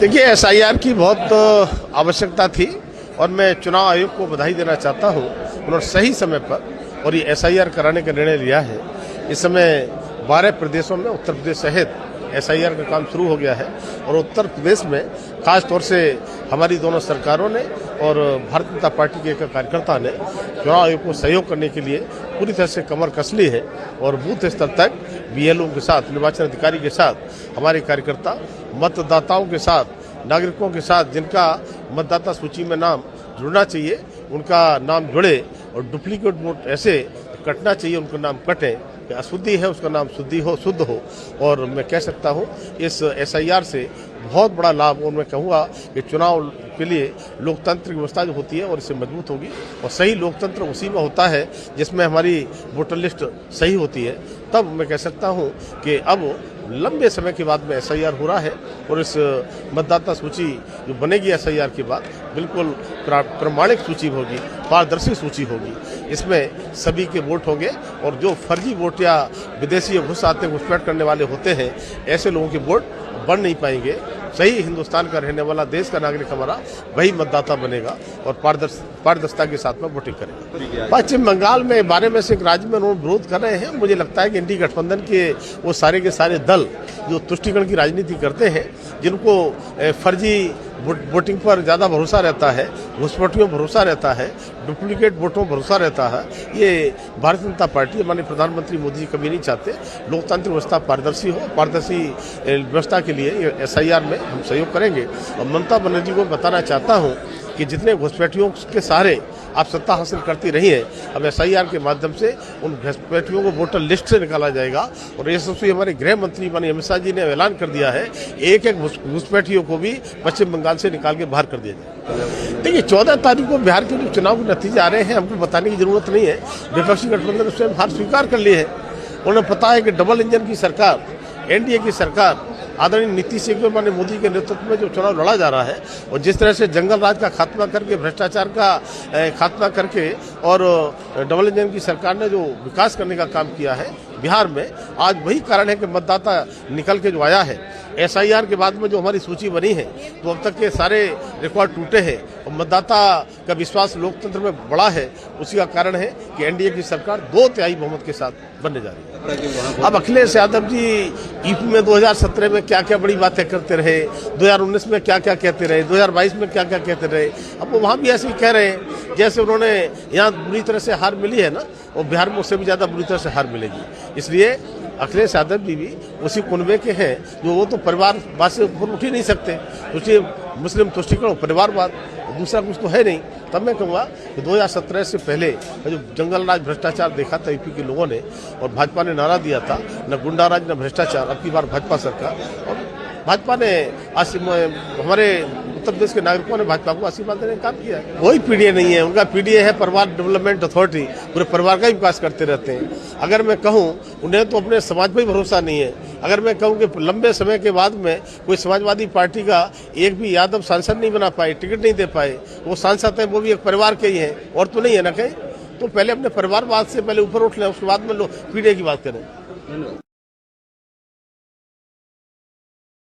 देखिए, एसआईआर की बहुत आवश्यकता थी और मैं चुनाव आयोग को बधाई देना चाहता हूं। उन्होंने सही समय पर और ये एसआईआर कराने का निर्णय लिया है। इस समय 12 प्रदेशों में उत्तर प्रदेश सहित एसआईआर का काम शुरू हो गया है और उत्तर प्रदेश में खास तौर से हमारी दोनों सरकारों ने और भारतीय जनता पार्टी के एक कार्यकर्ता ने चुनाव आयोग को सहयोग करने के लिए पूरी तरह से कमर कस ली है और बूथ स्तर तक बीएलओ के साथ, निर्वाचन अधिकारी के साथ हमारे कार्यकर्ता मतदाताओं के साथ, नागरिकों के साथ जिनका मतदाता सूची में नाम जुड़ना चाहिए उनका नाम जुड़े और डुप्लीकेट वोट ऐसे कटना चाहिए उनका नाम कटे, अशुद्धि है उसका नाम शुद्ध हो। और मैं कह सकता हूं इस एसआईआर से बहुत बड़ा लाभ, और मैं कहूँगा कि चुनाव के लिए लोकतांत्रिक व्यवस्था जो होती है और इससे मजबूत होगी। और सही लोकतंत्र उसी में होता है जिसमें हमारी वोटर लिस्ट सही होती है। तब मैं कह सकता हूँ कि अब लंबे समय के बाद में एसआईआर हो रहा है और इस मतदाता सूची जो बनेगी एसआईआर के बाद बिल्कुल प्रमाणिक सूची होगी, पारदर्शी सूची होगी। इसमें सभी के वोट होंगे और जो फर्जी वोट या विदेशी घुस आते घुसपैठ करने वाले होते हैं ऐसे लोगों के वोट बन नहीं पाएंगे। सही हिंदुस्तान का रहने वाला देश का नागरिक हमारा वही मतदाता बनेगा और पारदर्शिता के साथ में वोटिंग करेगा। पश्चिम बंगाल में 12 में से एक राज्य में उन्होंने विरोध कर रहे हैं। मुझे लगता है कि इंडी गठबंधन के वो सारे के सारे दल जो तुष्टीकरण की राजनीति करते हैं, जिनको फर्जी वोटिंग पर ज़्यादा भरोसा रहता है, घुसपैठियों पर भरोसा रहता है, डुप्लीकेट वोटों पर भरोसा रहता है, ये भारतीय जनता पार्टी माननीय प्रधानमंत्री मोदी जी कभी नहीं चाहते। लोकतांत्रिक व्यवस्था पारदर्शी हो, पारदर्शी व्यवस्था के लिए एसआईआर में हम सहयोग करेंगे। और ममता बनर्जी को बताना चाहता हूँ कि जितने घुसपैठियों के सहारे आप सत्ता हासिल करती रही है, अब एसआईआर के माध्यम से उन घुसपैठियों को वोटर लिस्ट से निकाला जाएगा। और यशस्वी हमारे गृह मंत्री माननीय अमित शाह जी ने ऐलान कर दिया है, एक एक घुसपैठियों को भी पश्चिम बंगाल से निकाल के बाहर कर दिया जाए। देखिए, 14 तारीख को बिहार के जो चुनाव के नतीजे आ रहे हैं, हमको बताने की जरूरत नहीं है। विपक्षी गठबंधन ने स्वयं हार स्वीकार कर ली है। उन्हें पता है कि डबल इंजन की सरकार, एनडीए की सरकार, आदरणीय नीतीश कुमार मोदी के नेतृत्व में जो चुनाव लड़ा जा रहा है और जिस तरह से जंगल राज का खात्मा करके, भ्रष्टाचार का खात्मा करके और डबल इंजन की सरकार ने जो विकास करने का काम किया है बिहार में, आज वही कारण है कि मतदाता निकल के जो आया है। एसआईआर के बाद में जो हमारी सूची बनी है तो अब तक के सारे रिकॉर्ड टूटे हैं और मतदाता का विश्वास लोकतंत्र में बढ़ा है। उसी का कारण है कि एनडीए की सरकार 2/3 बहुमत के साथ बनने जा रही है। अब अखिलेश यादव जी यूपी में 2017 में क्या क्या बड़ी बातें करते रहे, 2019 में क्या क्या कहते रहे, 2022 में क्या क्या कहते रहे, अब वो वहाँ भी ऐसे ही कह रहे हैं जैसे उन्होंने यहाँ बुरी तरह से हार मिली है ना, और बिहार में उससे भी ज़्यादा बुरी तरह से हार मिलेगी। इसलिए अखिलेश यादव जी भी उसी कुनबे के हैं जो वो तो परिवारवाद से ऊपर उठ ही नहीं सकते। सोचिए, मुस्लिम तुष्टीकरण, परिवारवाद, दूसरा कुछ तो है नहीं। तब मैं कहूँगा कि 2017 से पहले जो जंगल राज भ्रष्टाचार देखा था यूपी के लोगों ने और भाजपा ने नारा दिया था, न गुंडा राज न भ्रष्टाचार, अब की बार भाजपा सरकार। और भाजपा ने हमारे उत्तर प्रदेश के नागरिकों ने भाजपा को आशीर्वाद देने का काम किया है। कोई पीडीए नहीं है, उनका पीडीए है परिवार डेवलपमेंट अथॉरिटी, पूरे परिवार का ही विकास करते रहते हैं। अगर मैं कहूँ उन्हें तो अपने समाज पर ही भरोसा नहीं है। अगर मैं कहूँ कि लंबे समय के बाद में कोई समाजवादी पार्टी का एक भी यादव सांसद नहीं बना पाए, टिकट नहीं दे पाए, वो सांसद है वो भी एक परिवार के ही हैं और तो नहीं है ना कहीं। तो पहले अपने परिवारवाद से पहले ऊपर उठ लें, उसके बाद में लोग पीडीए की बात करें।